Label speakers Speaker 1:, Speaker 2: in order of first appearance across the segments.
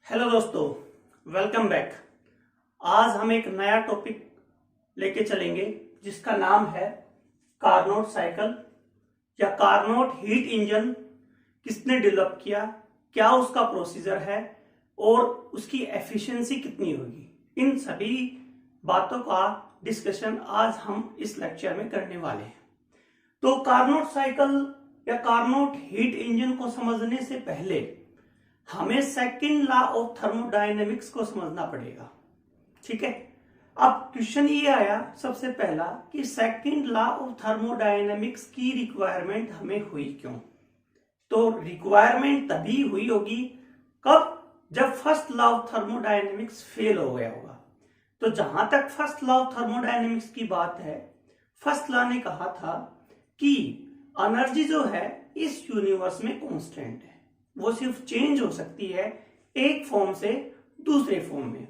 Speaker 1: Hello दोस्तों, welcome back. आज हम एक नया टॉपिक लेके चलेंगे जिसका नाम है कार्नोट साइकिल या कार्नोट हीट इंजन। किसने डेवलप किया, क्या उसका प्रोसीजर है और उसकी एफिशिएंसी कितनी होगी, इन सभी बातों का डिस्कशन आज हम इस लेक्चर में करने वाले हैं। तो कार्नोट साइकिल या कार्नोट हीट इंजन को समझने से पहले हमें सेकंड लॉ ऑफ थर्मोडायनेमिक्स को समझना पड़ेगा। ठीक है, अब क्वेश्चन ये आया सबसे पहला कि सेकंड लॉ ऑफ थर्मोडायनेमिक्स की रिक्वायरमेंट हमें हुई क्यों। तो रिक्वायरमेंट तभी हुई होगी कब, जब first law of thermodynamics fail हो गया होगा। तो जहां तक फर्स्ट लॉ ऑफ थर्मोडायनेमिक्स की बात है, फर्स्ट लॉ ने कहा था कि एनर्जी जो है इस यूनिवर्स में कांस्टेंट है, वो सिर्फ चेंज हो सकती है एक फॉर्म से दूसरे फॉर्म में।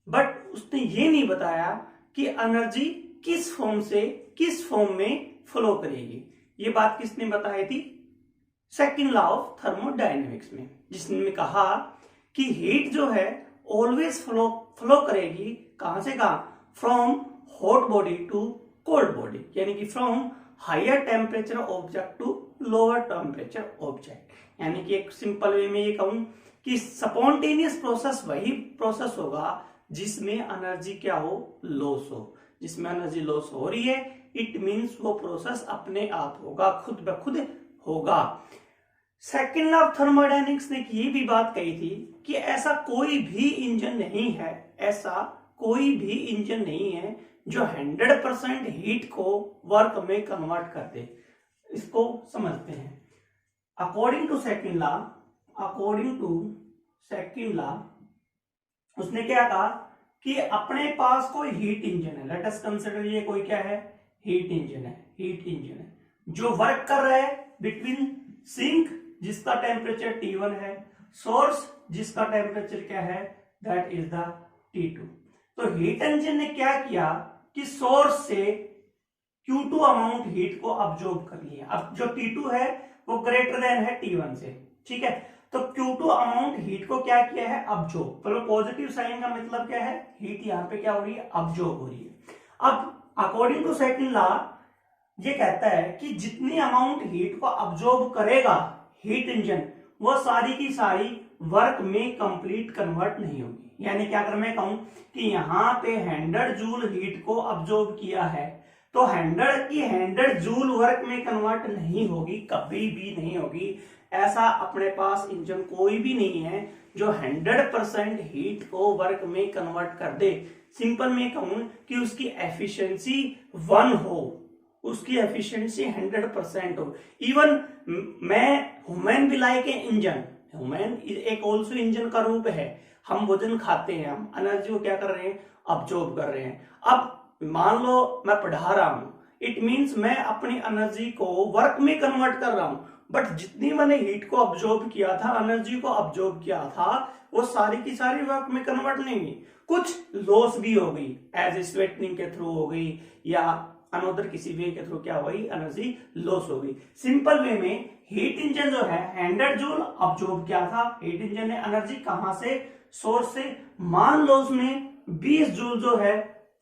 Speaker 1: बट उसने ये नहीं बताया कि एनर्जी किस फॉर्म से किस फॉर्म में फ्लो करेगी। ये बात किसने बताई थी? सेकंड लॉ ऑफ थर्मोडायनेमिक्स में, जिसने कहा कि हीट जो है ऑलवेज फ्लो करेगी कहां से कहां, from hot body to cold body, यानी कि from higher temperature object to lower temperature object. यानी कि एक सिंपल वे में ये कहूं कि स्पॉन्टेनियस प्रोसेस वही प्रोसेस होगा जिसमें एनर्जी क्या हो, लॉस हो। जिसमें एनर्जी लॉस हो रही है, इट मींस वो प्रोसेस अपने आप होगा, खुद ब खुद होगा। सेकंड लॉ ऑफ थर्मोडायनेमिक्स ने ये भी बात कही थी कि ऐसा कोई भी इंजन नहीं है, ऐसा कोई भी इंजन नहीं है जो 100% हीट को वर्क में कन्वर्ट कर दे। इसको समझते हैं। अकॉर्डिंग टू सेकंड लॉ उसने क्या कहा कि अपने पास कोई हीट इंजन है, लेट अस कंसीडर ये कोई क्या है, हीट इंजन है जो वर्क कर रहा है बिटवीन सिंक जिसका टेम्परेचर T1 है, सोर्स जिसका टेम्परेचर क्या है, दैट इज द T2। तो हीट इंजन ने क्या किया कि सोर्स से Q2 अमाउंट हीट को अब्जॉर्ब कर लिया। अब जो T2 है वो ग्रेटर देन है T1 से, ठीक है। तो Q2 अमाउंट हीट को क्या किया है, अब्जॉर्ब। पर पॉजिटिव साइन का मतलब क्या है, हीट यहाँ पे क्या हो रही है, अब्जॉर्ब हो रही है। अब अकॉर्डिंग टू सेकंड लॉ ये कहता है कि जितनी अमाउंट हीट को अब्जॉर्ब करेगा हीट इंजन, वो सारी की सारी वर्क में कंप्लीट कन्वर्ट नहीं होगी। यानी क्या अगर मैं कहूं कि यहाँ पे 100 जूल हीट को अब्जॉर्ब किया है, तो 100 जूल वर्क में कन्वर्ट नहीं होगी, कभी भी नहीं होगी। ऐसा अपने पास इंजन कोई भी नहीं है जो 100% हीट को वर्क में कन्वर्ट कर दे। सिंपल में कहूं कि उसकी एफिशिएंसी 1 हो, उसकी एफिशिएंसी 100% हो। इवन ह्यूमन भी लाइक ए इंजन, ह्यूमन एक ऑल्सो इंजन का रूप है। हम भोजन खाते हैं, हम एनर्जी को क्या कर रहे हैं, अब्जॉर्ब कर रहे हैं। अब मान लो मैं पढ़ा रहा हूं, इट मींस मैं अपनी एनर्जी को वर्क में कन्वर्ट कर रहा हूं, बट जितनी मैंने हीट को अब्जॉर्ब किया था, एनर्जी को अब्जॉर्ब किया था, वो सारी की सारी वर्क में कन्वर्ट नहीं हुई। कुछ लॉस भी हो गई, एज स्वेटिंग के थ्रू हो गई या अनदर किसी वे के थ्रू क्या हुई, एनर्जी लॉस हो गई। सिंपल वे में हीट इंजन जो है 100 जूल अब्जॉर्ब किया था, हीट इंजन ने एनर्जी कहां से, सोर्स से। मान लो उसने 20 जूल जो है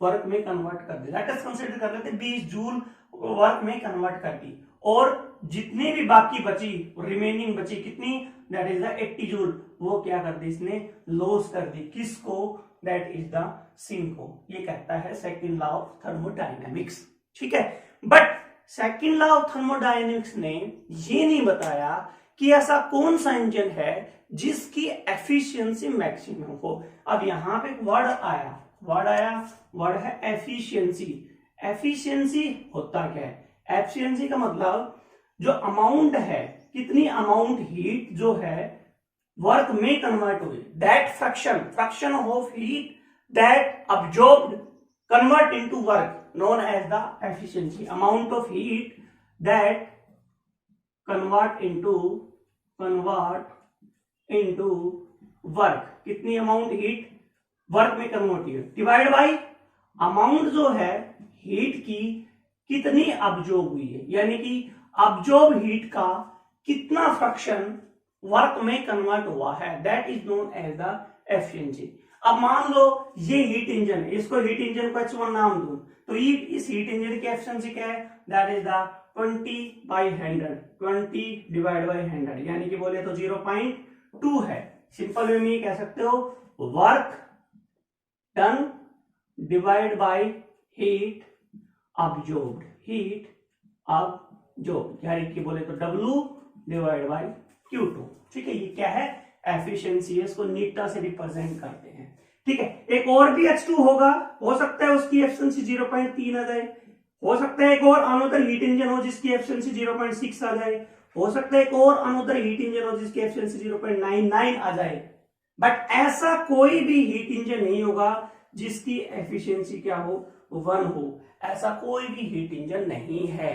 Speaker 1: वर्क में कन्वर्ट कर दी, लेट अस कंसीडर कर लेते 20 जूल वर्क में कन्वर्ट कर दी, और जितनी भी बाकी बची, रिमेनिंग बची कितनी, दैट इज द 80 जूल, वो क्या कर दी इसने, लॉस कर दी। किसको, दैट इज द सिंक को। ये कहता है सेकंड लॉ ऑफ थर्मोडायनेमिक्स, ठीक है। But second law of thermodynamics ने ये नहीं बताया कि ऐसा कौन सा इंजन है जिसकी एफिशिएंसी मैक्सिमम हो। अब यहां पे वर्ड है एफिशिएंसी। एफिशिएंसी होता क्या है, एफिशिएंसी का मतलब जो अमाउंट है, कितनी अमाउंट हीट जो है वर्क में कन्वर्ट हुई, that fraction of heat that absorbed convert into work known as the efficiency, amount of heat that convert into work, कितनी अमाउंट हीट वर्क में कन्वर्ट हुई, डिवाइड बाय अमाउंट जो है heat की कितनी अब्जॉर्ब हुई है, यानी कि अब्जॉर्ब हीट का कितना फ्रैक्शन वर्क में कन्वर्ट हुआ है, that is known as the efficiency. अब मान लो ये हीट इंजन है, इसको हीट इंजन को H1 नाम दूं, तो इस हीट इंजन की एफिशिएंसी क्या है, that is the 20/100, 20 divide by 100, यानी कि बोले तो 0.2 है। सिंपल वे में ये कह सकते हो work done divide by heat absorbed, heat absorbed, यानी कि बोले तो W डिवाइड बाई Q2। ठीक है, ये क्या है, एफिशिएंसी है, इसको नीटा से रिप्रेजेंट करते हैं। ठीक है, एक और भी H2 होगा, हो सकता है उसकी एफिशिएंसी 0.3 आ जाए, हो सकता है एक और अनदर हीट इंजन हो जिसकी एफिशिएंसी 0.6 आ जाए, हो सकता है एक और अनदर हीट इंजन हो जिसकी एफिशिएंसी 0.99 आ जाए, बट ऐसा कोई भी हीट इंजन नहीं होगा जिसकी एफिशिएंसी क्या हो, 1 हो। ऐसा कोई भी हीट इंजन नहीं है।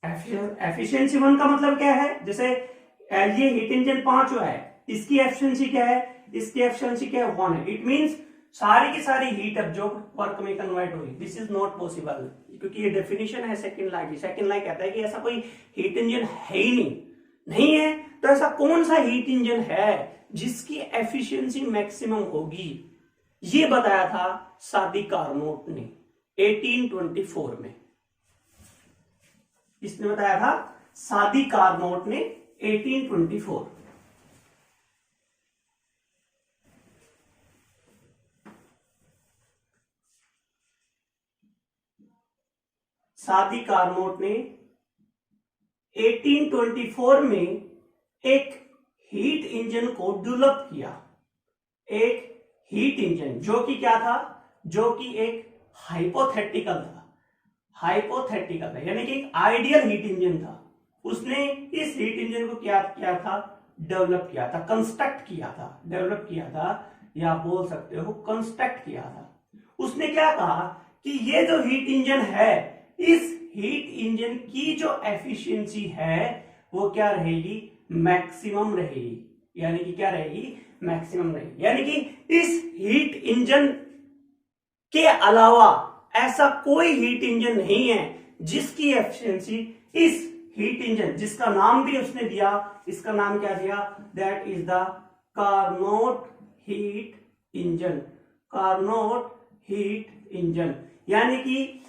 Speaker 1: एफिशिएंसी 1 का मतलब क्या है, जैसे ये हीट इंजन 5 है, इसकी एफिशिएंसी क्या है, इसकी एफिशिएंसी क्या है, 1 है। इट मींस सारी की सारी हीट अब्जॉर्ब वर्क में कन्वर्ट हुई। दिस इज नॉट पॉसिबल, क्योंकि ये डेफिनेशन है सेकंड लॉ की। सेकंड लॉ कहता है कि ऐसा कोई हीट इंजन है ही नहीं है। तो ऐसा कौन सा हीट इंजन है जिसकी एफिशिएंसी मैक्सिमम होगी, ये बताया था सादी कार्नोट ने 1824 में। इसने बताया था सादी कार्नोट ने 1824। सादी कार्नोट ने 1824 में एक हीट इंजन को डेवलप किया। एक हीट इंजन जो कि क्या था, जो कि एक हाइपोथेटिकल था, हाइपोथेटिकल था, यानी कि एक आइडियल हीट इंजन था। उसने इस हीट इंजन को क्या किया था, डेवलप किया था, कंस्ट्रक्ट किया था, डेवलप किया था, या बोल सकते हो कंस्ट्रक्ट किया था। उसने क्या कहा कि ये जो हीट इंजन है, इस हीट इंजन की जो एफिशिएंसी है वो क्या रहेगी, मैक्सिमम रहेगी। यानी कि क्या रहेगी, मैक्सिमम रहेगी। यानी कि इस हीट इंजन के अलावा ऐसा कोई हीट इंजन नहीं है जिसकी एफिशिएंसी इस हीट इंजन, जिसका नाम भी उसने दिया, इसका नाम क्या दिया, that is the Carnot heat engine, Carnot heat engine. यानी कि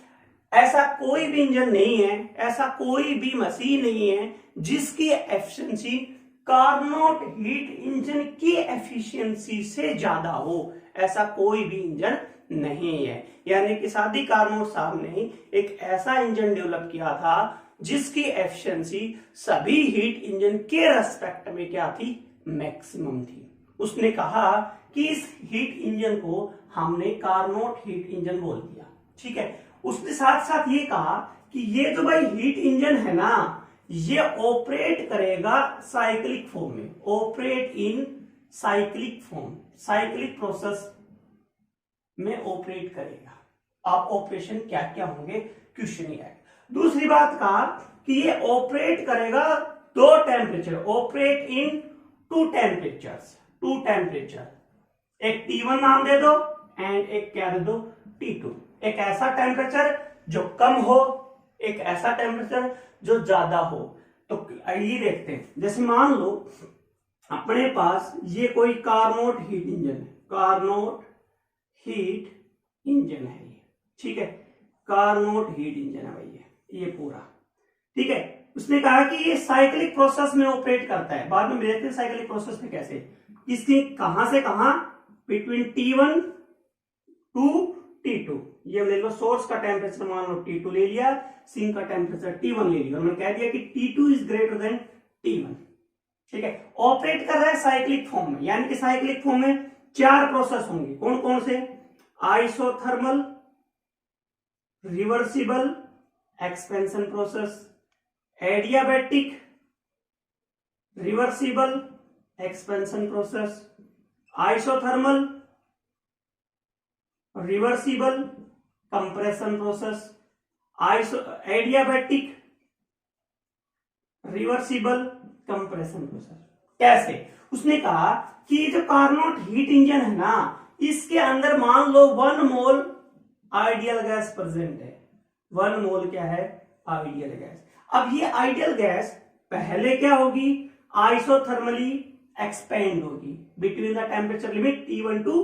Speaker 1: ऐसा कोई भी इंजन नहीं है, ऐसा कोई भी मशीन नहीं है जिसकी एफिशिएंसी कार्नोट हीट इंजन की एफिशिएंसी से ज्यादा हो। ऐसा कोई भी इंजन नहीं है। यानी कि सादी कार्नोट साहब ने एक ऐसा इंजन डेवलप किया था जिसकी एफिशिएंसी सभी हीट इंजन के रेस्पेक्ट में क्या थी, मैक्सिमम थी। उसने कहा कि इस हीट इंजन को हमने कार्नोट हीट इंजन बोल दिया। ठीक है, उसने साथ साथ ये कहा कि ये जो भाई हीट इंजन है ना, ये ऑपरेट करेगा साइक्लिक फॉर्म में, operate in cyclic form, cyclic process में ऑपरेट करेगा। आप ऑपरेशन क्या क्या होंगे, क्वेश्चन ही आएगा। दूसरी बात कहा कि ये ऑपरेट करेगा दो temperature, operate in two temperatures, two temperature. एक T1 नाम दे दो एंड एक क्या दे दो, T2। एक ऐसा टेम्परेचर जो कम हो, एक ऐसा टेम्परेचर जो ज्यादा हो। तो ये देखते हैं, जैसे मान लो अपने पास ये कोई कार्नोट हीट इंजन है, कार्नोट हीट इंजन है ये। ठीक है, कार्नोट हीट इंजन है भाई ये पूरा। ठीक है, उसने कहा कि ये साइक्लिक प्रोसेस में ऑपरेट करता है। बाद में देखते हैं साइक्लिक प्रोसेस में कैसे, इसकी कहां से कहां, बिटवीन T1 टू T2। ये ले लो, सोर्स का टेम्परेचर मान लो T2 ले लिया, सिंक का टेम्परेचर T1 ले लिया, और मैंने कह दिया कि T2 is greater than T1। ठीक है, ऑपरेट कर रहा है साइक्लिक फॉर्म में। यानी कि साइक्लिक फॉर्म में 4 प्रोसेस होंगे, कौन कौन से, isothermal, reversible expansion process, adiabatic reversible expansion process, isothermal reversible compression process, adiabatic reversible compression process. कैसे, उसने कहा कि जो कार्नोट हीट इंजन है ना, इसके अंदर मान लो 1 मोल आइडियल गैस प्रेजेंट है। 1 मोल क्या है, आइडियल गैस। अब ये आइडियल गैस पहले क्या होगी, आइसोथर्मली एक्सपेंड होगी between the temperature limit T1 to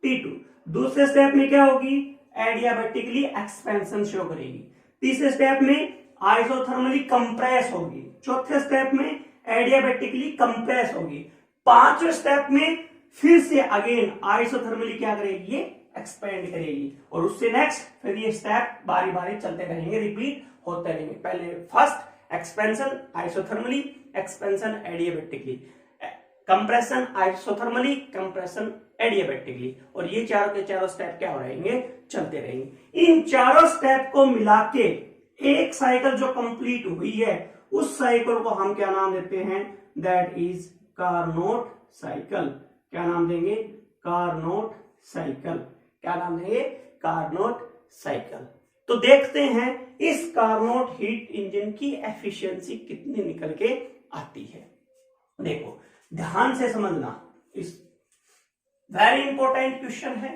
Speaker 1: T2। दूसरे स्टेप में क्या होगी, एडियाबेटिकली एक्सपेंशन शो करेगी। तीसरे स्टेप में आइसोथर्मली कंप्रेस होगी। चौथे स्टेप में एडियाबेटिकली कंप्रेस होगी। पांचवें स्टेप में फिर से अगेन आइसोथर्मली क्या करेगी, ये एक्सपेंड करेगी। और उससे नेक्स्ट फिर ये स्टेप बारी बारी चलते रहेंगे, रिपीट होते रहेंगे। पहले first expansion isothermally, expansion adiabatically, compression isothermally, compression adiabatically. और ये चारों के चारों स्टेप क्या हो रहेंगे, चलते रहेंगे। इन चारों स्टेप को मिला के एक साइकिल जो कंप्लीट हुई है उस साइकिल को हम क्या नाम देते हैं, दैट इज कार्नोट साइकिल। क्या नाम देंगे, कार्नोट साइकिल। क्या नाम देंगे, कार्नोट साइकिल। तो देखते हैं इस कार्नोट हीट इंजन की एफिशिएंसी कितनी निकल के आती है। देखो ध्यान से समझना, इस वेरी इंपॉर्टेंट क्वेश्चन है।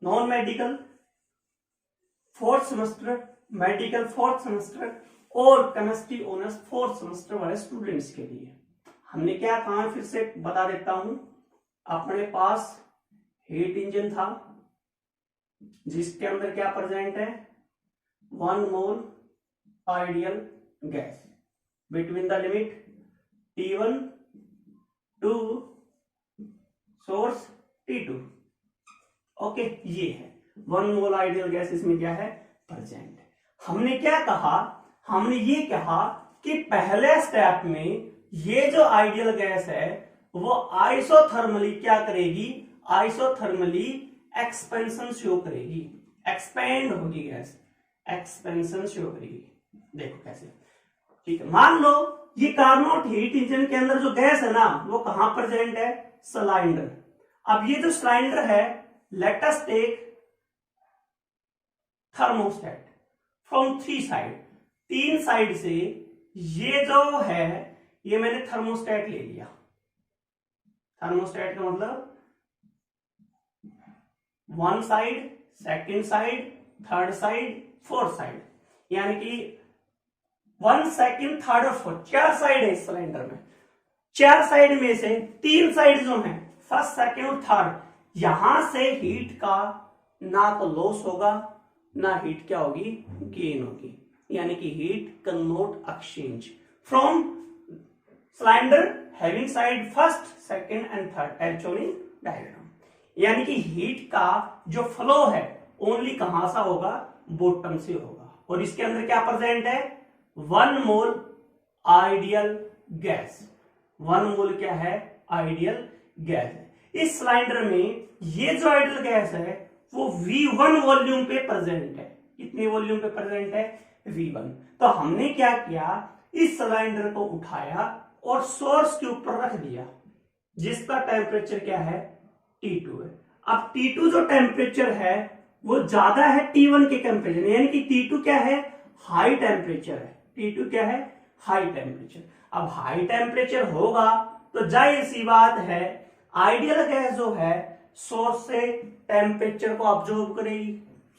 Speaker 1: Non medical fourth semester, medical fourth semester और केमिस्ट्री ऑनर्स फोर्थ सेमेस्टर वाले स्टूडेंट्स के लिए हमने क्या कहा है, फिर से बता देता हूं। अपने पास हीट इंजन था जिसके अंदर क्या प्रेजेंट है, 1 mole ideal gas between the limit T1 to source T2। Okay, ये है 1 मोल आइडियल गैस, इसमें क्या है, प्रेजेंट। हमने क्या कहा, हमने ये कहा कि पहले स्टेप में ये जो आइडियल गैस है वो आइसोथर्मली क्या करेगी, आइसोथर्मली एक्सपेंशन शो करेगी, एक्सपेंड होगी गैस, एक्सपेंशन शो करेगी। देखो कैसे, ठीक है। मान लो ये कार्नोट हीट इंजन के अंदर जो गैस है ना वो कहां प्रेजेंट है, सिलेंडर। अब ये जो सिलेंडर है, let us take thermostat from 3 side, 3 side से ये जो है ये मैंने थर्मोस्टेट ले लिया। थर्मोस्टेट का मतलब 1 side, second side, third side, fourth side, यानी कि 1 सेकेंड थर्ड और फोर्थ 4 साइड है इस सिलेंडर में। 4 साइड में से 3 साइड जो है फर्स्ट, सेकेंड और थर्ड, यहां से हीट का ना तो लॉस होगा ना हीट क्या होगी, गेन होगी। यानी कि heat convert exchange from cylinder having side first, second and third as shown in diagram. यानी कि हीट का जो फ्लो है ओनली कहां से होगा, बॉटम से होगा। और इसके अंदर क्या प्रेजेंट है, 1 मोल आइडियल गैस। 1 मोल क्या है, आइडियल गैस है। इस सिलेंडर में ये जो आइडियल गैस है वो V1 वॉल्यूम पे प्रेजेंट है। कितने वॉल्यूम पे प्रेजेंट है, V1। तो हमने क्या किया, इस सिलेंडर को उठाया और सोर्स के ऊपर रख दिया जिसका टेम्परेचर क्या है, T2 है। अब T2 जो टेम्परेचर है वो ज्यादा है T1 के कंपेरिजन, यानी कि T2 क्या है, हाई टेम्परेचर है। T2 क्या है, हाई टेम्परेचर। अब हाई टेम्परेचर होगा तो जाहिर सी बात है आइडियल गैस जो है सोर्स से टेम्परेचर को ऑब्जॉर्व करेगी,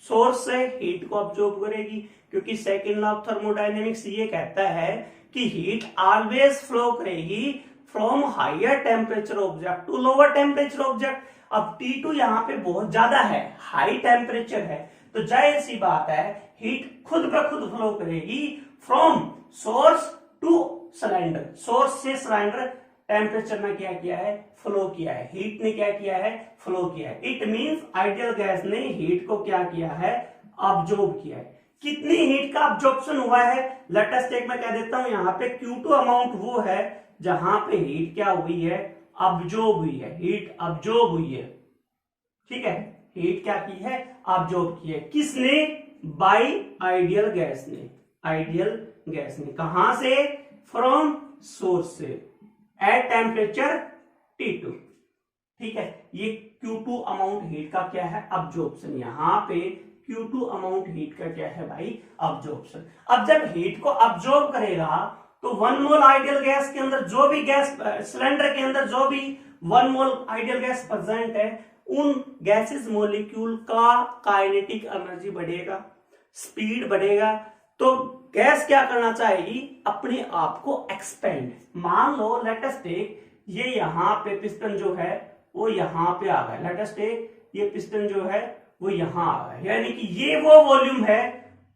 Speaker 1: सोर्स से हीट को ऑब्जॉर्व करेगी। क्योंकि सेकेंड लॉ ऑफ थर्मोडायनेमिक्स ये कहता है कि हीट ऑलवेज फ्लो करेगी from higher temperature object to lower temperature object. अब T2 यहाँ पे बहुत ज्यादा है, हाई टेम्परेचर है, तो जाहिर सी बात है हीट खुद ब खुद फ्लो करेगी from source two cylinder. Source से सिलेंडर टेम्परेचर ने क्या किया है, फ्लो किया है, हीट ने क्या किया है, फ्लो किया है। इट मींस आइडियल गैस ने हीट को क्या किया है, ऑब्जॉर्ब किया है। कितनी हीट का ऑब्जॉर्प्शन हुआ है, लेट अस टेक, मैं कह देता हूं यहाँ पे Q2 अमाउंट वो है जहां पे हीट क्या हुई है, ऑब्जॉर्ब हुई है, हीट ऑब्जॉर्ब हुई है। ठीक है, हीट क्या की है, ऑब्जॉर्ब की है। किसने, बाय आइडियल गैस ने, आइडियल गैस ने। कहां से, फ्रॉम सोर्स से एट टेम्परेचर T2। ठीक है, ये Q2 अमाउंट हीट का क्या है, अब्जॉर्प्शन। यहां पे Q2 अमाउंट हीट का क्या है भाई, अब्जॉर्प्शन। अब जब हीट को अब्जॉर्ब करेगा तो 1 मोल आइडियल गैस के अंदर जो भी गैस, सिलेंडर के अंदर जो भी 1 मोल आइडियल गैस प्रेजेंट है, उन गैसेस मॉलिक्यूल का काइनेटिक एनर्जी बढ़ेगा, स्पीड बढ़ेगा, तो गैस क्या करना चाहेगी, अपने आप को एक्सपेंड। मान लो लेट अस टेक, ये यहां पे पिस्टन जो है वो यहां पे आ गया, लेट अस टेक ये पिस्टन जो है वो यहां आ गया, यानी कि ये वो वॉल्यूम है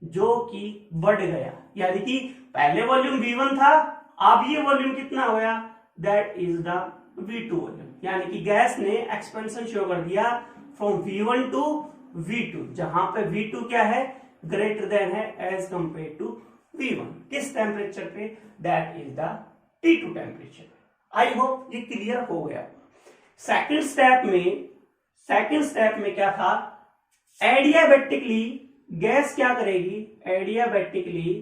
Speaker 1: जो कि बढ़ गया, यानी कि पहले वॉल्यूम V1 था, अब ये वॉल्यूम कितना हो गया, that is the V2 volume, यानी कि गैस ने एक्सपेंशन शो कर दिया फ्रॉम V1 टू V2, जहां पे V2 क्या है, ग्रेटर देन है एज कंपेयर टू V1, किस टेम्परेचर पे, that is the T2 temperature. I hope ये क्लियर हो गया। सेकंड स्टेप में क्या था, एडियाबैटिकली गैस क्या करेगी, एडियाबैटिकली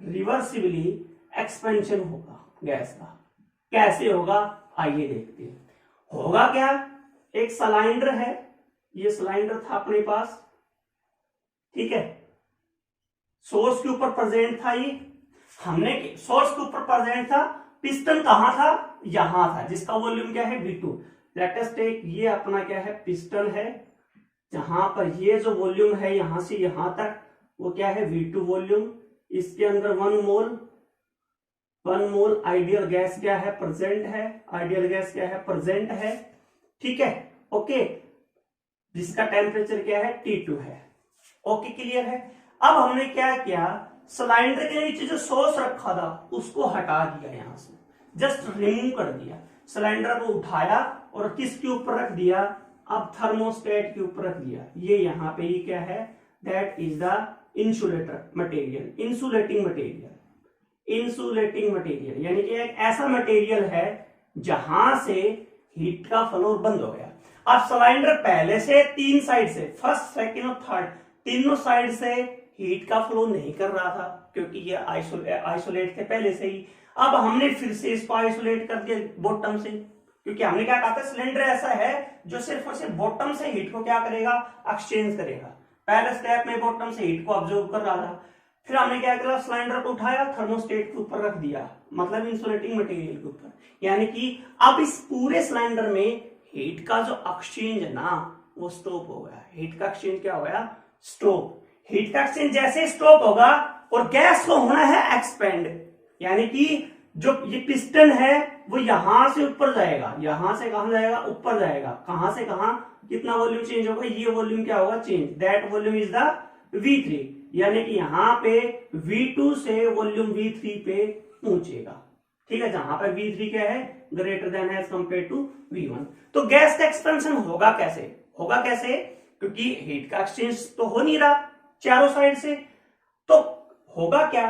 Speaker 1: रिवर्सिबली एक्सपेंशन होगा गैस का। कैसे होगा, आइए देखते हैं। होगा क्या, एक सिलेंडर है, ये सिलेंडर था अपने पास, ठीक है, सोर्स के ऊपर प्रेजेंट था, ये हमने सोर्स के ऊपर प्रेजेंट था, पिस्टन कहां था, यहां था, जिसका वॉल्यूम क्या है V2। लेट अस टेक ये अपना क्या है, पिस्टन है, जहां पर ये जो वॉल्यूम है यहां से यहां तक वो क्या है, V2 वॉल्यूम। इसके अंदर 1 मोल आइडियल गैस क्या है, प्रेजेंट है, आइडियल गैस क्या है, प्रेजेंट है, ठीक है, ओके, जिसका टेम्परेचर क्या है, T2 है। ओके, क्लियर है। अब हमने क्या किया, सिलेंडर के नीचे जो सोर्स रखा था उसको हटा दिया, यहां से जस्ट रिमूव कर दिया, सिलेंडर को उठाया और किसके ऊपर रख दिया, अब थर्मोस्टेट के ऊपर रख दिया। ये यहां पे ये क्या है, that is the insulator material, insulating material, यानी कि एक ऐसा मटेरियल है जहां से हीट का फ्लो बंद हो गया। अब सिलेंडर पहले से 3 साइड से, फर्स्ट सेकेंड और थर्ड, तीनों साइड से हीट का फ्लो नहीं कर रहा था, क्योंकि ये आइसोलेट थे पहले से ही। अब हमने फिर से इसको आइसोलेट कर दिया बॉटम से, क्योंकि हमने क्या कहा था, सिलेंडर ऐसा है जो सिर्फ और सिर्फ बॉटम से हीट को क्या करेगा, एक्सचेंज करेगा। पहले स्टेप में बॉटम से हीट को ऑब्जर्व कर रहा था, फिर हमने क्या किया, सिलेंडर को उठाया, थर्मोस्टेट के ऊपर रख दिया, मतलब इंसुलेटिंग मटेरियल के ऊपर, यानी कि अब इस पूरे सिलेंडर में हीट का जो एक्सचेंज है ना वो स्टॉप हो गया। हीट का एक्सचेंज क्या हो गया, स्टॉप। हीट का एक्सचेंज जैसे स्टॉप होगा और गैस को होना है एक्सपेंड, यानी कि जो ये पिस्टन है वो यहां से ऊपर जाएगा, यहां से कहां जाएगा, ऊपर जाएगा, कहां से कहां, कितना वॉल्यूम चेंज होगा, ये वॉल्यूम क्या होगा, change, that volume is the V3, यानी कि यहां पे V2 से वॉल्यूम V3 पे पहुंचेगा, ठीक है, जहां पर V3 क्या है, greater than as compare to V1। तो गैस का एक्सपेंशन होगा कैसे, क्योंकि हीट का एक्सचेंज तो हो नहीं रहा चारों साइड से, तो होगा क्या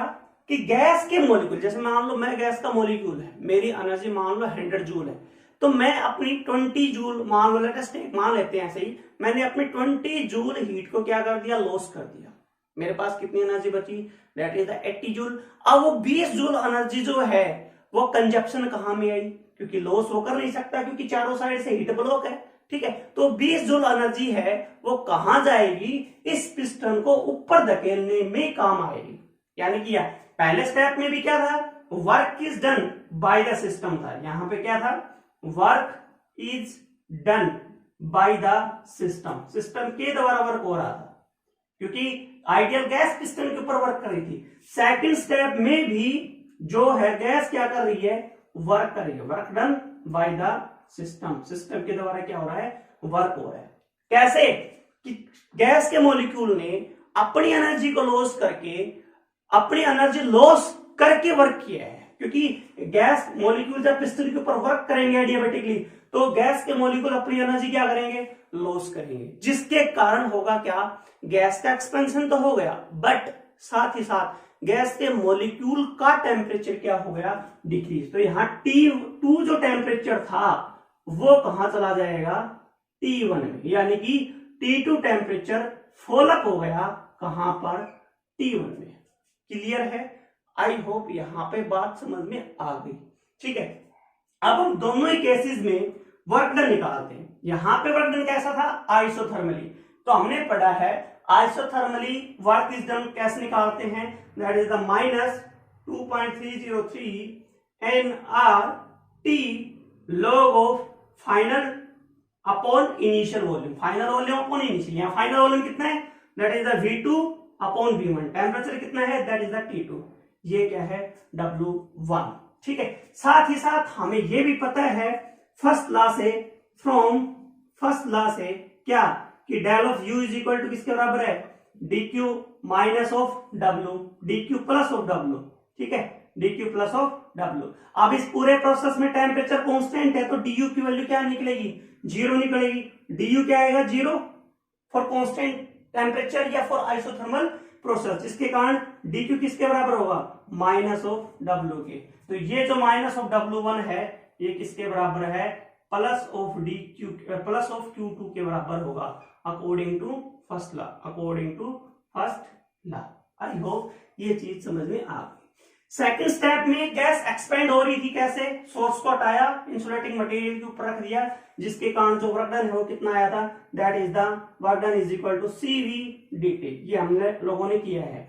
Speaker 1: कि गैस के मॉलिक्यूल, जैसे मान लो मैं गैस का मॉलिक्यूल है, मेरी एनर्जी मान लो 100 जूल है, तो मैं अपनी 20 जूल, मान लो लेट अस टेक, मान लेते हैं ऐसे ही, मैंने अपनी 20 जूल हीट को क्या कर दिया, लॉस कर दिया, मेरे पास कितनी एनर्जी बची, दैट इज द 80 जूल। अब वो 20 जूल एनर्जी जो है वो कंजप्शन कहां में आई, क्योंकि लॉस वो कर नहीं सकता, क्योंकि चारों साइड से हीट ब्लॉक है, ठीक है, तो 20 जूल एनर्जी है वो कहां जाएगी, इस पिस्टन को ऊपर धकेलने में काम आएगी। यानी कि पहले स्टेप में भी क्या था, work is done by the system था, यहां पे क्या था, work is done by the system के द्वारा वर्क हो रहा था, क्योंकि आइडियल गैस पिस्टन के ऊपर वर्क कर रही थी। सेकंड स्टेप में भी जो है गैस क्या कर रही है, वर्क कर रही है, work done by the system के द्वारा क्या हो रहा है, वर्क हो रहा है। कैसे कि गैस के मॉलिक्यूल ने अपनी एनर्जी को लॉस करके, अपनी एनर्जी लॉस करके वर्क किया है, क्योंकि गैस मॉलिक्यूल जब पिस्टन के ऊपर वर्क करेंगे एडियाबैटिकली, तो गैस के मॉलिक्यूल अपनी एनर्जी क्या करेंगे, लॉस करेंगे, जिसके कारण होगा क्या, गैस का एक्सपेंशन तो हो गया, बट साथ ही साथ गैस के मॉलिक्यूल का टेम्परेचर क्या हो गया, डिक्रीज। तो यहाँ T2 जो टेम्परेचर था वो कहां चला जाएगा, T1 में, यानी कि T2 टेम्परेचर फॉल अप हो गया, कहां पर, T1 में। क्लियर है, आई होप यहां पे बात समझ में आ गई, ठीक है। अब हम दोनों ही केसेस में वर्क डन निकालते हैं। यहां पे वर्क डन कैसा था, आइसोथर्मली, तो हमने पढ़ा है आइसोथर्मली वर्क इज डन कैसे निकालते हैं, that is the -2.303 nRT log of final upon initial volume, final volume upon initial, यहाँ फाइनल वॉल्यूम कितना है, that is the V2 upon V1। Temperature कितना है, दैट इज द T2। ये क्या है, W1। ठीक है, साथ ही साथ हमें ये भी पता है फर्स्ट लॉ से, फ्रॉम फर्स्ट लॉ से क्या, कि del of U is equal to किसके बराबर है, dq minus of W, dq plus of W। ठीक है, dq प्लस ऑफ W। अब इस पूरे प्रोसेस में टेम्परेचर कांस्टेंट है तो du की वैल्यू क्या निकलेगी, 0 निकलेगी। du क्या आएगा, 0 फॉर कांस्टेंट टेम्परेचर या फॉर आइसोथर्मल प्रोसेस, जिसके कारण dq किसके बराबर होगा, माइनस ऑफ W के। तो ये जो माइनस ऑफ W1 है ये किसके बराबर है, plus of dq, plus of Q2 के बराबर होगा, according to first law, according to first law. I hope ये चीज समझ में आ गई। सेकंड स्टेप में गैस एक्सपेंड हो रही थी, कैसे, सोर्स को हटाया, इंसुलेटिंग मटेरियल के ऊपर रख दिया, जिसके कारण जो वर्क डन है वो कितना आया था, that is the work done is equal to CVdT। ये हमने लोगों ने किया है,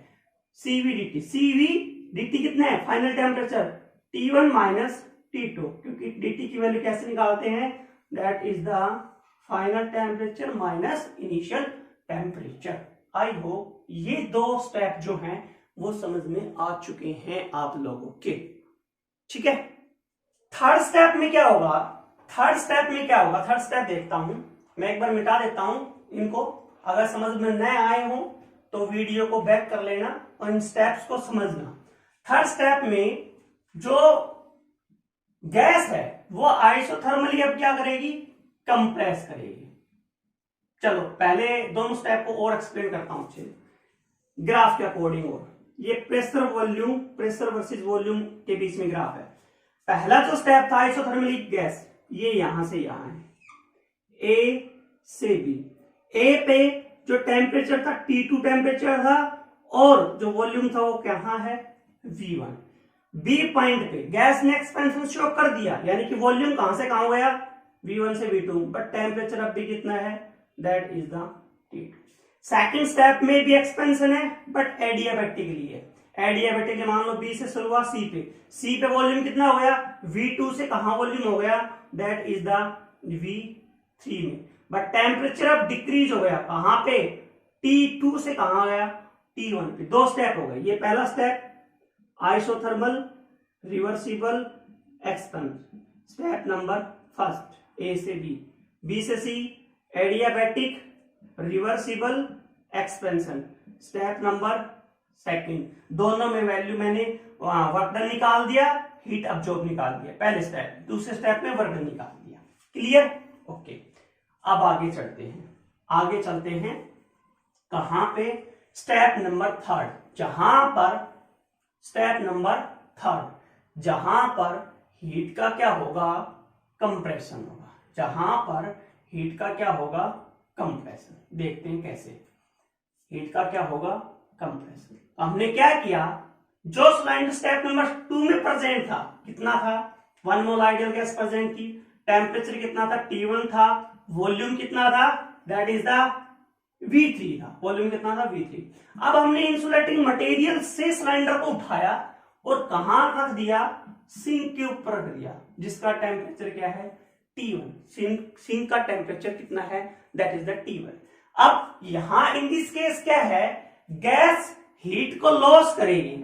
Speaker 1: CVdT। CVdT कितना है, final temperature T1 minus T2, क्योंकि dt की वैल्यू कैसे निकालते हैं, that is the final temperature minus initial temperature. I hope ये दो स्टेप जो हैं वो समझ में आ चुके हैं आप लोगों के। ठीक है, थर्ड स्टेप में क्या होगा, थर्ड स्टेप में क्या होगा, थर्ड स्टेप देखता हूं मैं, एक बार मिटा देता हूं इनको, अगर समझ में नए आए हो तो वीडियो को बैक कर लेना और इन स्टेप्स को समझना। थर्ड स्टेप में जो गैस है वो आइसोथर्मली अब क्या करेगी, कंप्रेस करेगी। चलो पहले दोनों स्टेप को और एक्सप्लेन करता हूं अच्छे ग्राफ के अकॉर्डिंग। और ये pressure volume, pressure versus volume के बीच में ग्राफ है। पहला जो स्टेप था आइसोथर्मली गैस, ये यहां से यहां है, ए से बी। ए पे जो टेम्परेचर था T2 टेम्परेचर था, और जो वॉल्यूम था वो कहां है, V1। बी पॉइंट पे गैस ने एक्सपेंशन शो कर दिया, यानी कि वॉल्यूम कहां से कहां हो गया, V1 से V2, बट टेम्परेचर अब भी कितना है, that is the T2। Second step में भी एक्सपेंशन है बट एडियाबैटिकली है। एडियाबैटिकली मान लो बी से शुरू हुआ सी पे, सी पे वॉल्यूम कितना हो गया, V2 से कहां वॉल्यूम हो गया, दैट इज द V3 में, बट टेम्परेचर अब डिक्रीज हो गया, कहां पे, T2 से कहां गया, T1 पे। दो स्टेप हो गए, ये पहला step isothermal reversible expansion, step number first, A से बी, बी से C adiabatic reversible expansion, step number second. दोनों में वैल्यू मैंने वर्क डन निकाल दिया, हीट अब्जॉर्ब निकाल दिया, पहले स्टेप। दूसरे स्टेप में वर्क डन निकाल दिया। Clear, okay. अब आगे चलते हैं, आगे चलते हैं कहां पे, स्टेप नंबर थर्ड, जहां पर स्टेप नंबर थर्ड, जहां पर हीट का क्या होगा, कंप्रेशन होगा, जहां पर हीट का क्या होगा, कंप्रेशन। देखते हैं कैसे हीट का क्या होगा, कंप्रेशन। हमने क्या किया, जो सिलेंडर स्टेप नंबर 2 में प्रेजेंट था, कितना था, 1 मोल आइडियल गैस प्रेजेंट की, टेम्परेचर कितना था, T1 था, वॉल्यूम कितना था, दैट इज द V3 था, वॉल्यूम कितना था, V3। अब हमने इंसुलेटिंग मटेरियल से सिलेंडर को उठाया और कहां रख दिया, सिंक के ऊपर रख दिया, जिसका टेम्परेचर क्या है, T1। सिंक का टेम्परेचर कितना है, दैट इज द T1। अब यहां इन दिस केस क्या है, गैस हीट को लॉस करेगी,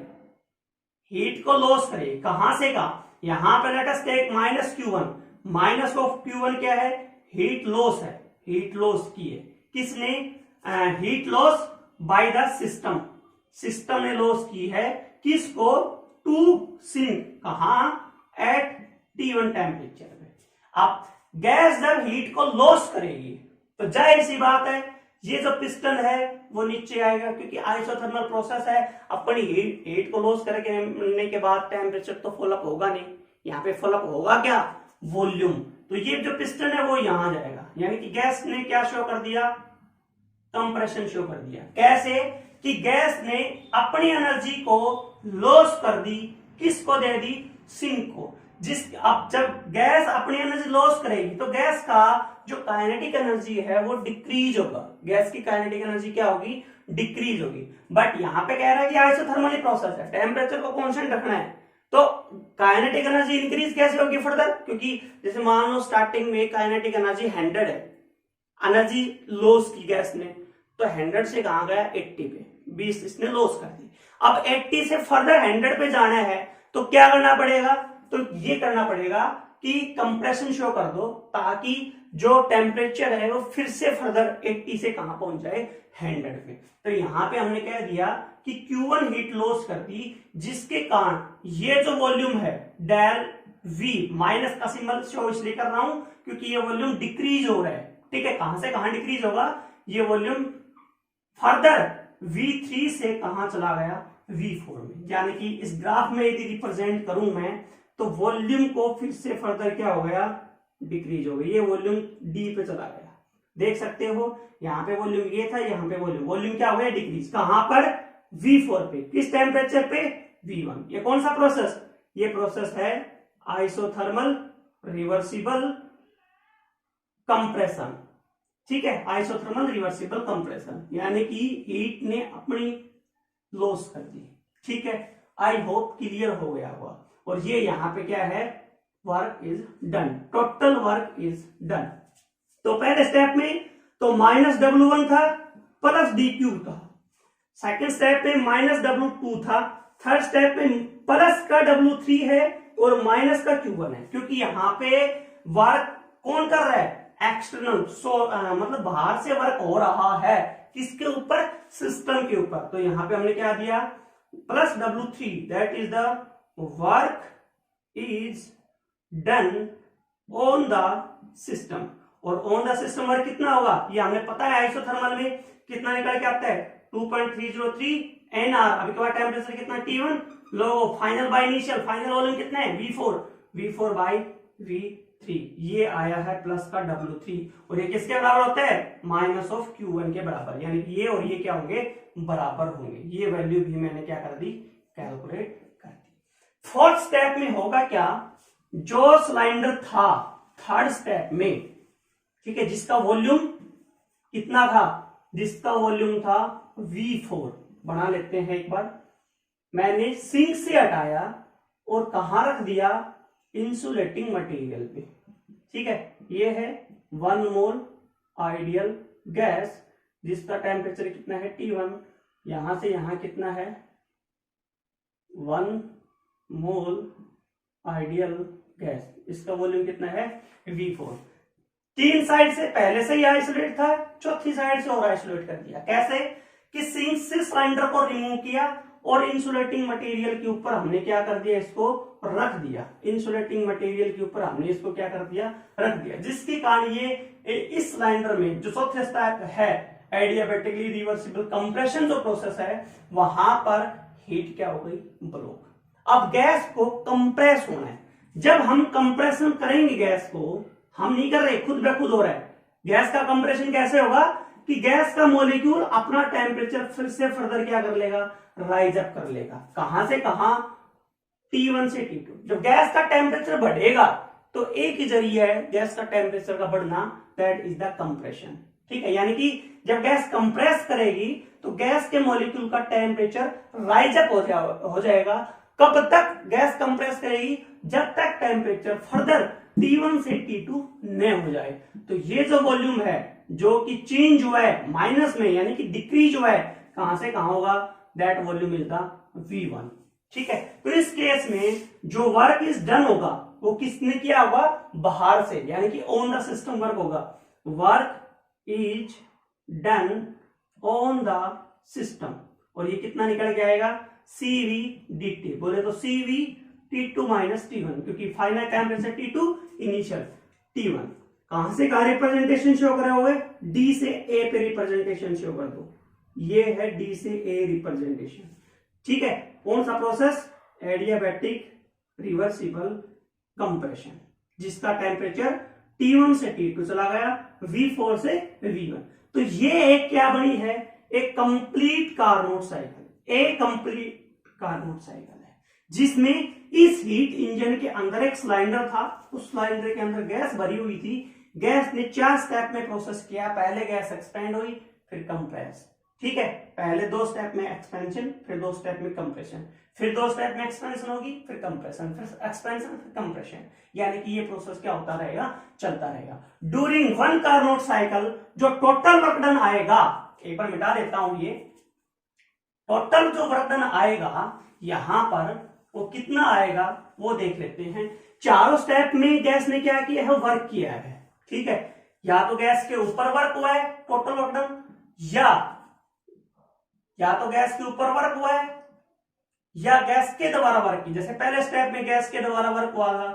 Speaker 1: हीट को लॉस करेगी, कहां से का, यहां पे let us take minus Q1, minus of Q1 क्या है, हीट लॉस है, हीट लॉस की है, किसने, heat loss by the system, system ने लॉस की है, किसको, टू सिंक, कहां, एट T1 टेम्परेचर पे। अब गैस जब हीट को लॉस करेगी तो जाहिर सी बात है ये जो पिस्टन है वो नीचे आएगा, क्योंकि आइसोथर्मल प्रोसेस है, अपनी हीट को लॉस करने के बाद टेम्परेचर तो फॉलोअप होगा नहीं, यहाँ पे फॉलोअप होगा क्या, वॉल्यूम। तो ये जो पिस्टन है वो यहां जाएगा, यानी कि गैस ने क्या शो कर दिया, कंप्रेशन शो कर दिया। कैसे कि गैस ने अपनी एनर्जी को लॉस कर दी, किसको दे दी, सिंक को। जिस अब जब गैस अपनी एनर्जी लॉस करेगी तो गैस का जो काइनेटिक एनर्जी है वो डिक्रीज होगा, गैस की काइनेटिक एनर्जी क्या होगी, डिक्रीज होगी। बट यहां पे कह रहा है कि आइसोथर्मल प्रोसेस है, टेम्परेचर को कांस्टेंट रखना है, तो काइनेटिक एनर्जी इंक्रीज कैसे होगी फर्दर, क्योंकि जैसे मान लो स्टार्टिंग में काइनेटिक एनर्जी 100 है, एनर्जी लॉस की गैस ने, तो 100 से कहां गया 80 पे, 20 इसने लॉस कर दी। अब 80 से फर्दर 100 पे जाना है तो क्या करना पड़ेगा, तो ये करना पड़ेगा कि कंप्रेशन शो कर दो ताकि जो टेम्परेचर है वो फिर से फर्दर 80 से कहां पहुंच जाए, 100 पे। तो यहां पे हमने कह दिया कि Q1 हीट लॉस कर दी, जिसके कारण ये जो वॉल्यूम है डेल V माइनस का सिंबल शो इसलिए कर रहा हूं क्योंकि ये वॉल्यूम डिक्रीज हो रहा है। ठीक है, कहां से कहां डिक्रीज होगा, ये वॉल्यूम फर्दर V3 से कहां चला गया, V4 में। यानी कि इस ग्राफ में यदि रिप्रेजेंट करूं मैं तो वॉल्यूम को फिर से फर्दर क्या हो गया, डिक्रीज हो गई। ये वॉल्यूम डी पे चला गया, देख सकते हो यहां पे वॉल्यूम ये था, यहां पे वॉल्यूम क्या हो गया, डिक्रीज। कहां पर, V4 पे। किस टेम्परेचर पे, V1। ये कौन सा प्रोसेस, ये प्रोसेस है आइसोथर्मल रिवर्सिबल कंप्रेशन। ठीक है, आइसोथर्मल रिवर्सिबल कंप्रेशन, यानी कि हीट ने अपनी लॉस कर दी। ठीक है, आई होप क्लियर हो गया होगा। और ये यहां पे क्या है, work is done, total work is done. तो पहले स्टेप में तो -W1 था प्लस DQ था, सेकेंड स्टेप में -W2 था, थर्ड स्टेप में प्लस का W3 है और माइनस का Q1 है, क्योंकि यहां पे वर्क कौन कर रहा है, एक्सटर्नल। मतलब बाहर से वर्क हो रहा है, किसके ऊपर, सिस्टम के ऊपर। तो यहां पे हमने क्या दिया, plus W3, that is the work is done on the system. और ऑन द सिस्टम वर्क कितना होगा, ये हमें पता है आइसोथर्मल में कितना निकल के आता है, 2.303 NR। अभी के बाद टेम्परेचर कितना, T1। Low final by initial, final volume कितना है, V4 बाय V3। ये आया है प्लस का W3, और ये किसके बराबर होता है, माइनस ऑफ Q1 के बराबर। यानी कि ये और ये क्या होंगे, बराबर होंगे। ये वैल्यू भी मैंने क्या कर दी, कैलकुलेट कर दी। फोर्थ स्टेप में होगा क्या, जो सिलेंडर था थर्ड स्टेप में, ठीक है, जिसका वॉल्यूम कितना था, जिसका वॉल्यूम था V4, बना लेते हैं एक बार। मैंने सिंक से हटाया और कहां रख दिया, इंसुलेटिंग मटेरियल पे। ठीक है, ये है 1 मोल आइडियल गैस, जिसका टेम्परेचर कितना है, T1। यहां से यहां कितना है, 1 मोल आइडियल गैस, इसका वॉल्यूम कितना है, V4। तीन साइड से पहले से ही आइसोलेट था, चौथी साइड से और आइसोलेट कर दिया। कैसे कि सिंक से सिलेंडर को रिमूव किया और इंसुलेटिंग मटेरियल के ऊपर हमने क्या कर दिया, इसको रख दिया। इंसुलेटिंग मटेरियल के ऊपर हमने इसको क्या कर दिया, रख दिया, जिसके कारण ये इस सिलेंडर में जो चौथे स्टेप है, एडियाबैटिकली रिवर्सिबल कंप्रेशन जो प्रोसेस है, वहां पर हीट क्या हो गई, ब्लॉक। अब गैस को कंप्रेस होना है। जब हम कंप्रेशन करेंगे गैस को, हम नहीं कर रहे, खुद ब खुद हो रहा है। गैस का कंप्रेशन कैसे होगा कि गैस का मॉलिक्यूल अपना टेम्परेचर फिर से फर्दर क्या कर लेगा, राइज अप कर लेगा। कहां से कहां, T1 से T2। जब गैस का टेम्परेचर बढ़ेगा तो एक ही जरिया है गैस का टेम्परेचर का बढ़ना, दैट इज द कंप्रेशन। ठीक है, यानी कि जब गैस कंप्रेस करेगी तो गैस के मॉलिक्यूल का टेम्परेचर राइज अप हो जाएगा। कब तक गैस कंप्रेस करेगी, जब तक टेम्परेचर फर्दर T1 से T2 न हो जाए। तो ये जो वॉल्यूम है जो कि चेंज हुआ है माइनस में, यानी कि डिक्रीज हुआ है, कहां से कहां होगा, that volume is the V1। ठीक है, तो इस केस में जो वर्क इज डन होगा वो किसने किया होगा, बाहर से, यानी कि ऑन द सिस्टम वर्क होगा। Work is done on the system, और ये कितना निकल के आएगा, CVDT। बोले तो CV T2 माइनस T1, क्योंकि final temperature T2, initial T1। कहां से कहां रिप्रेजेंटेशन शो कर रहे हो, D से A पे रिप्रेजेंटेशन शो कर दो। ये है D से A रिप्रेजेंटेशन। ठीक है, कौन सा प्रोसेस, एडियाबैटिक रिवर्सिबल कंप्रेशन, जिसका टेम्परेचर T1 से T2 चला गया, V4 से V1। तो ये एक क्या बनी है, एक कंप्लीट कार्नोट साइकिल। एक कंप्लीट कार्नोट साइकिल है जिसमें इस हीट इंजन के अंदर एक सिलेंडर था, उस सिलेंडर के अंदर गैस भरी हुई थी। गैस ने 4 स्टेप में प्रोसेस किया। पहले गैस एक्सपेंड हुई, फिर कंप्रेस। ठीक है, पहले 2 स्टेप में एक्सपेंशन, फिर 2 स्टेप में कंप्रेशन, फिर 2 स्टेप में एक्सपेंशन होगी, फिर कंप्रेशन, फिर एक्सपेंशन, फिर कंप्रेशन। यानी कि ये प्रोसेस क्या होता रहेगा, चलता रहेगा। ड्यूरिंग 1 कार्नोट साइकिल जो टोटल वर्क डन आएगा, एक बार मिटा देता हूं ये, टोटल जो वर्क डन आएगा यहां पर वो कितना आएगा वो देख लेते हैं। चारों स्टेप में गैस ने क्या किया है, वर्क किया है, ठीक है। या तो गैस के ऊपर वर्क हुआ है टोटल वर्क डन, या तो गैस के ऊपर वर्क हुआ है या गैस के द्वारा वर्क की। जैसे पहले स्टेप में गैस के द्वारा वर्क हुआ था,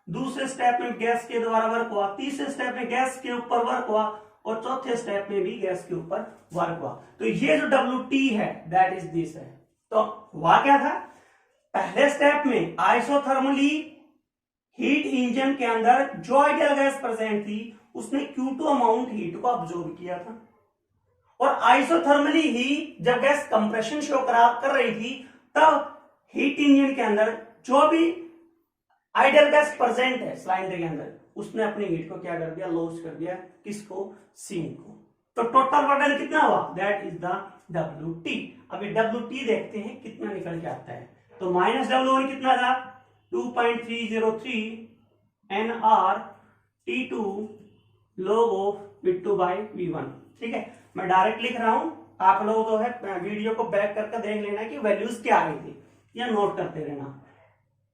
Speaker 1: दूसरे स्टेप में गैस के द्वारा वर्क हुआ, तीसरे स्टेप में गैस के ऊपर वर्क हुआ और चौथे स्टेप में भी गैस के ऊपर वर्क हुआ। तो ये जो WT है दैट इज दिस है। तो हुआ क्या था, पहले स्टेप में आइसोथर्मली हीट इंजन के अंदर जो आइडियल गैस प्रेजेंट थी उसने Q2 अमाउंट हीट को ऑब्जॉर्ब किया था, और आइसोथर्मली ही जब गैस कंप्रेशन शो कर रही थी तब हीट इंजन के अंदर जो भी आइडियल गैस प्रेजेंट है सिलेंडर के अंदर उसने अपनी हीट को क्या कर दिया, लॉस कर दिया। किसको, सिंक को। तो टोटल वर्क डन कितना हुआ, दैट इज द WT। अभी WT देखते हैं कितना निकल के आता है। तो माइनस W1 कितना था, 2.303 nRT2 log of V2 by V1, ठीक है। मैं डायरेक्ट लिख रहा हूं, आप लोग तो है वीडियो को बैक करके देख लेना कि वैल्यूज क्या आई थी या नोट करते रहना।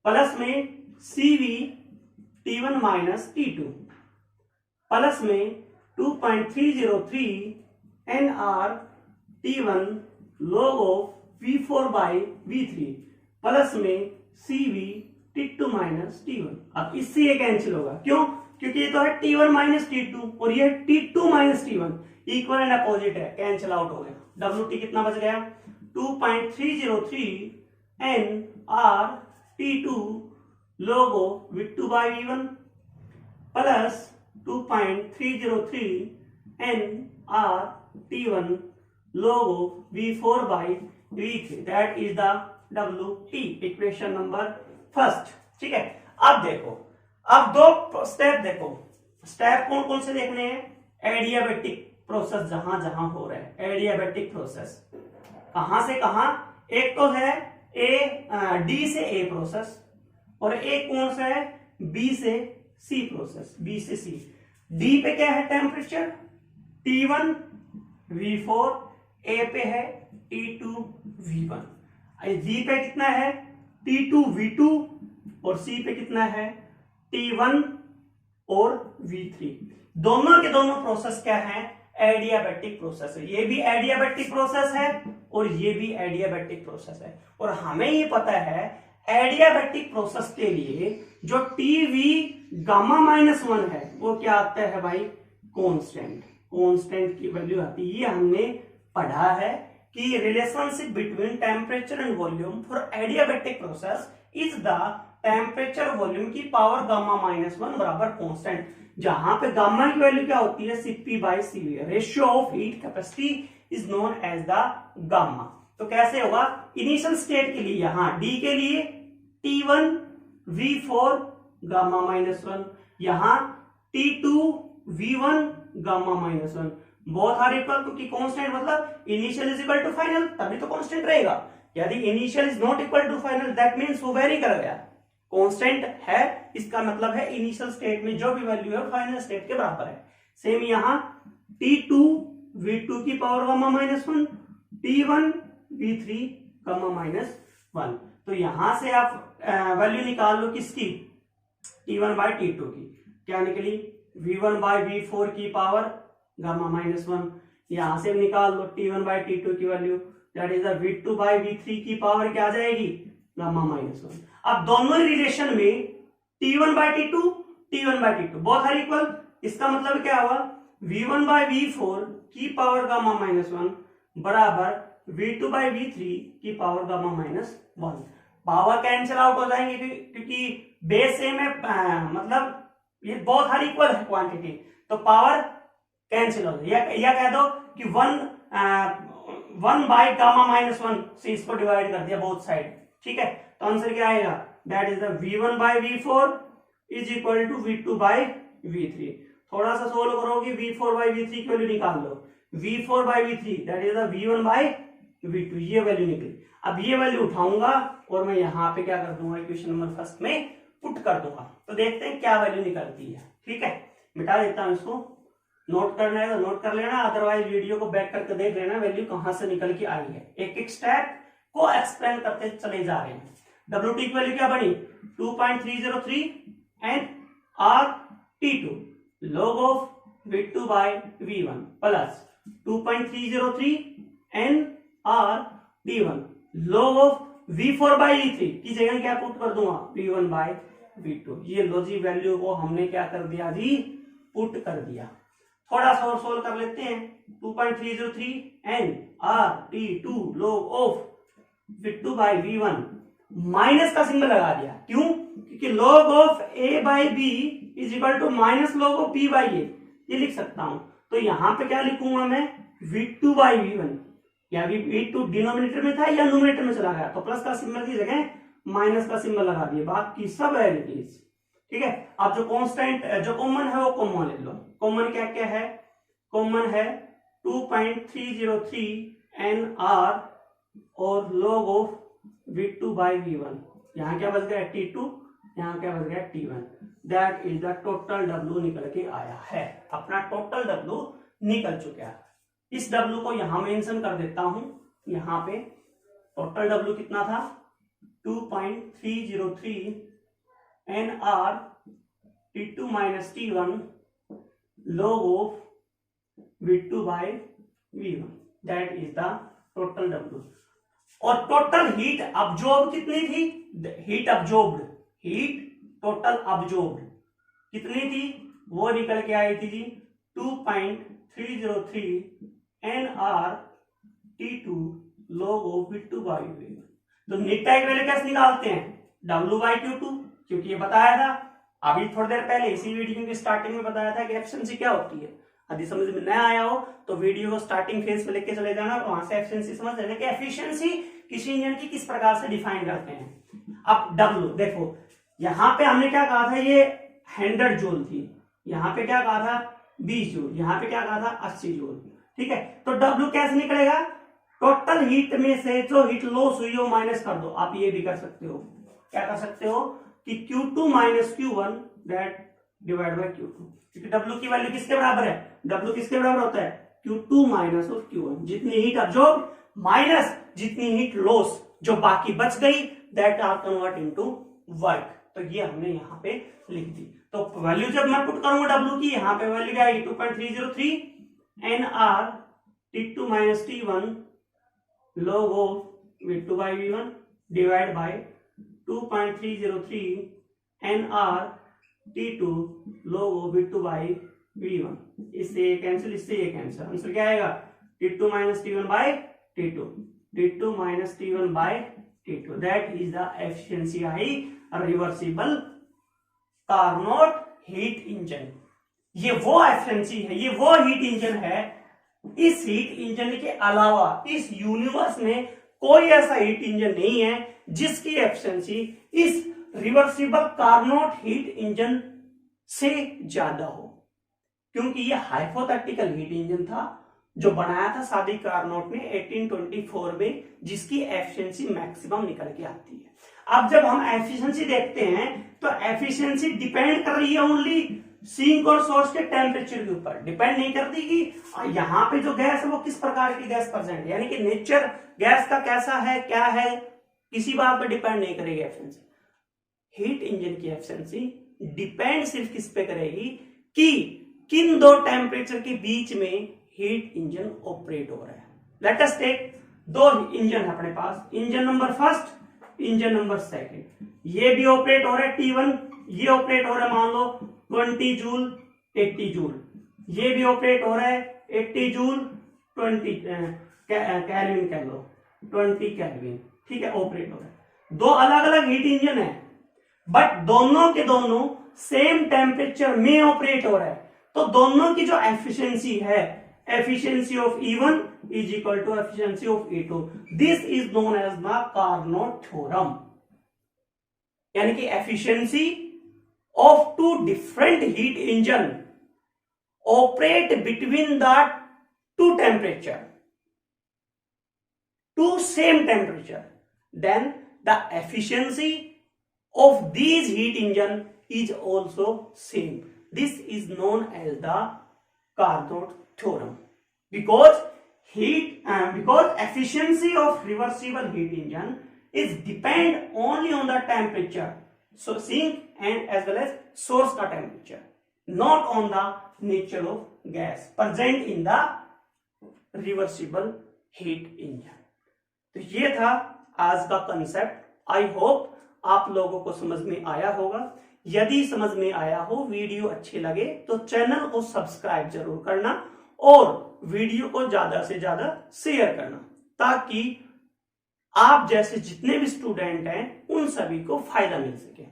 Speaker 1: प्लस में CV T1 minus T2 plus में 2.303 nRT1 log of V4 by V3 plus में CV T2 माइनस T1। अब इससे ये कैंसिल होगा, क्यों, क्योंकि ये तो है T1 माइनस T2 और ये T2 minus T1, equal and opposite है, कैंसिल आउट हो गया। WT कितना बच गया, 2.303 nRT2 log of V2 by V1 plus 2.303 nRT1 log of V4 by V3, that is the WT, equation number first, ठीक है। अब देखो, अब दो स्टेप देखो, स्टेप कौन कौन से देखने हैं, एडियाबैटिक प्रोसेस जहां जहां हो रहा है, एडियाबैटिक प्रोसेस कहां से कहां, एक तो है D से A प्रोसेस और एक कौन सा है B से C प्रोसेस, B से C। D पे क्या है टेम्परेचर T1 V4, A पे है T2 V1, D पे कितना है T2 V2 और C पे कितना है T1 और V3। दोनों के दोनों प्रोसेस क्या है, एडियाबैटिक प्रोसेस है। ये भी एडियाबैटिक प्रोसेस है और ये भी एडियाबैटिक प्रोसेस है। और हमें ये पता है एडियाबैटिक प्रोसेस के लिए जो TV गामा -1 है वो क्या आता है भाई, कांस्टेंट, कांस्टेंट की वैल्यू आती है। ये हमने पढ़ा है कि relationship between temperature and volume for adiabatic process is the temperature volume की पावर गामा -1 बराबर कांस्टेंट, जहां पे गामा की वैल्यू क्या होती है, Cp by Cv, ratio of heat capacity is known as the gamma. तो कैसे होगा, इनिशियल स्टेट के लिए यहां D के लिए T1 V4 गामा -1, यहां T2 V1 gamma -1, both are equal, क्योंकि कांस्टेंट मतलब initial is equal to final, तभी तो कांस्टेंट रहेगा। यदि initial is not equal to final that means वो वेरी कर गया, कांस्टेंट है इसका मतलब है इनिशियल स्टेट में जो भी वैल्यू है फाइनल स्टेट के बराबर है। सेम यहां T2 V2 की power gamma -1, T1 V3 gamma -1। तो यहां से आप वैल्यू निकाल लो किसकी, T1 बाय T2 की, क्या निकली V1 बाय V4 की पावर गामा -1। यहां से निकाल लो T1 बाय T2 की value, that is V2 by V3 की पावर क्या आ जाएगी, गामा -1। अब दोनों रिलेशन में T1 by T2 T1 by T2 both are equal, इसका मतलब क्या हुआ, V1 बाय V4 की पावर गामा -1 बराबर V2 बाय V3 की power gamma -1। Power cancel out हो जाएंगे क्योंकि बेस सेम है, मतलब ये बोथ आर इक्वल है क्वांटिटी, तो पावर कैंसिल हो जाए, या कह दो कि 1 बाय गामा -1 से इसको डिवाइड कर दिया बोथ साइड, ठीक है। तो आंसर क्या आएगा, that is the V1 by V4 is equal to V2 by V3। थोड़ा सा सोल्व करोगे V4 बाय V3 की वैल्यू निकाल लो, V4 by V3 that is the V1 by V2, ये वैल्यू निकली। अब ये वैल्यू उठाऊंगा और मैं यहां पे क्या कर दूंगा, इक्वेशन नंबर फर्स्ट में पुट कर दूंगा, तो देखते हैं क्या वैल्यू निकलती है, ठीक है। मिटा देता हूं इसको, नोट करना है तो नोट कर लेना, अदरवाइज वीडियो को बैक करके देख लेना वैल्यू कहां से निकल के आई है। एक एक स्टेप को एक्सप्लेन करते चले जा रहे हैं। डब्ल्यू टी की वैल्यू क्या बनी 2.303 N R T2 log of V2 by V1 plus 2.303 N R T1 log of V4 by V3 की जगह क्या पुट कर दूंगा V1 by V2। ये लॉजिक वैल्यू को हमने क्या कर दिया जी पुट कर दिया। थोड़ा सा और सोल्व कर लेते हैं। 2.303 N R T2 log of V2 by V1 minus का सिंबल लगा दिया। क्यों? क्योंकि log of A by B is equal to minus log of B by A, ये लिख सकता हूं। तो यहां पे क्या लिखूंगा मैं V2 by V1, या V2 डिनोमिनेटर में था या न्यूमरेटर में चला गया, तो प्लस का सिंबल की जगह माइनस का सिंबल लगा दिए, बाकी सब एज इट इज। ठीक है, अब जो कांस्टेंट जो कॉमन है वो कॉमन ले लो। कॉमन क्या क्या है? कॉमन है 2.303 एन आर और log of V2 by V1। यहां क्या बच गया T2, यहां क्या बच गया T1। That is the total W निकल के आया है। अपना टोटल W निकल चुका है। इस W को यहां मेंशन कर देता हूं। यहां पे टोटल W कितना था 2.303 N R T2 minus T1 log of V2 by V1। That is the total W। और टोटल हीट अब्जॉर्ब कितनी थी? Heat absorbed, heat total absorbed कितनी थी? वो निकल के आई थी जी 2.303 N R T2 log of V2 by V1। तो नेट टाइप वैल्यू कैसे निकालते हैं? W by Q2, क्योंकि ये बताया था अभी थोड़ी देर पहले इसी वीडियो की स्टार्टिंग में बताया था कि एफिशिएंसी क्या होती है। यदि समझ में नया आया हो तो वीडियो को स्टार्टिंग फेज पे लेके चले जाना, वहां से एफिशिएंसी समझ लेना कि एफिशिएंसी किसी इंजन की किस प्रकार से डिफाइन करते हैं। अब W देखो, यहां पे हमने क्या कहा था, ये 100 जूल थी, यहां पे क्या कहा था 20 जूल, यहां पे क्या कहा था 80 जूल। ठीक है, तो W कैसे निकलेगा? टोटल हीट में से जो हीट लॉस हुई हो माइनस कर दो। आप ये भी कर सकते हो, क्या कर सकते हो कि Q2 minus Q1 that divide by Q2, क्योंकि W की वैल्यू किसके बराबर है? W किसके बराबर होता है? Q2 माइनस और Q1, जितनी हीट अब्जॉर्ब माइनस जितनी हीट लॉस जो बाकी बच गई that are convert into work. तो ये हमने यहाँ पे लिख दी। तो वैल्यू जब मैं पुट करूंगा W की, यहाँ पे वैल्यू क्या आएगी 2.303 N R T2 minus T1 log of V2 by V1 divide by 2.303 N R T2 log of V2 by V1। इससे ये कैंसिल, इससे ये कैंसिल, आंसर क्या आएगा T2 minus T1 by T2, T2 minus T1 by T2। That is the efficiency I reversible Carnot heat engine. ये वो efficiency है, ये वो हीट इंजन है। इस हीट इंजन के अलावा इस यूनिवर्स में कोई ऐसा हीट इंजन नहीं है जिसकी एफिशिएंसी इस रिवर्सिबल कार्नोट हीट इंजन से ज्यादा हो, क्योंकि ये हाइपोथेटिकल हीट इंजन था जो बनाया था सादी कार्नोट ने 1824 में, जिसकी एफिशिएंसी मैक्सिमम निकल के आती है। अब जब हम एफिशिएंसी देखते हैं तो एफिशिएंसी डिपेंड कर रही है ओनली सिंक और सोर्स के टेम्परेचर के ऊपर, डिपेंड नहीं करती कि यहाँ पे जो गैस है वो किस प्रकार की गैस प्रेजेंट है, यानी कि नेचर गैस का कैसा है क्या है, किसी बात पर डिपेंड नहीं करेगी एफिशिएंसी। हीट इंजन की एफिशिएंसी डिपेंड सिर्फ किस पे करेगी कि किन दो टेम्परेचर के बीच में हीट इंजन ऑपरेट हो रहा है। लेट अस टेक दो इंजन है अपने पास, engine number first, engine number second. ये भी ऑपरेट हो रहा है T1, ये ऑपरेट हो रहा है मान लो 20 जूल 80 जूल, ये भी ऑपरेट हो रहा है 80 जूल 20 कैल्विन कह लो 20 कैल्विन। ठीक है, ऑपरेट हो रहा है। दो अलग अलग हीट इंजन है बट दोनों के दोनों सेम टेम्परेचर में ऑपरेट हो रहा है, तो दोनों की जो एफिशिएंसी है, efficiency of E1 is equal to efficiency of E2. This is known as the Carnot theorem. यानी कि efficiency of two different heat engine operate between the two temperature, two same temperature, then the efficiency of these heat engine is also same. This is known as the Carnot theorem. Because efficiency of reversible heat engine is depend only on the temperature, so sink and as well as source का temperature, not on the nature of gas present in the reversible heat engine. तो ये था आज का concept. I hope आप लोगों को समझ में आया होगा. यदि समझ में आया हो, वीडियो अच्छे लगे तो चैनल को सब्सक्राइब जरूर करना और वीडियो को ज्यादा से ज्यादा शेयर करना, ताकि आप जैसे जितने भी स्टूडेंट हैं उन सभी को फायदा मिल सके.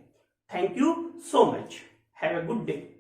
Speaker 1: Thank you so much. Have a good day.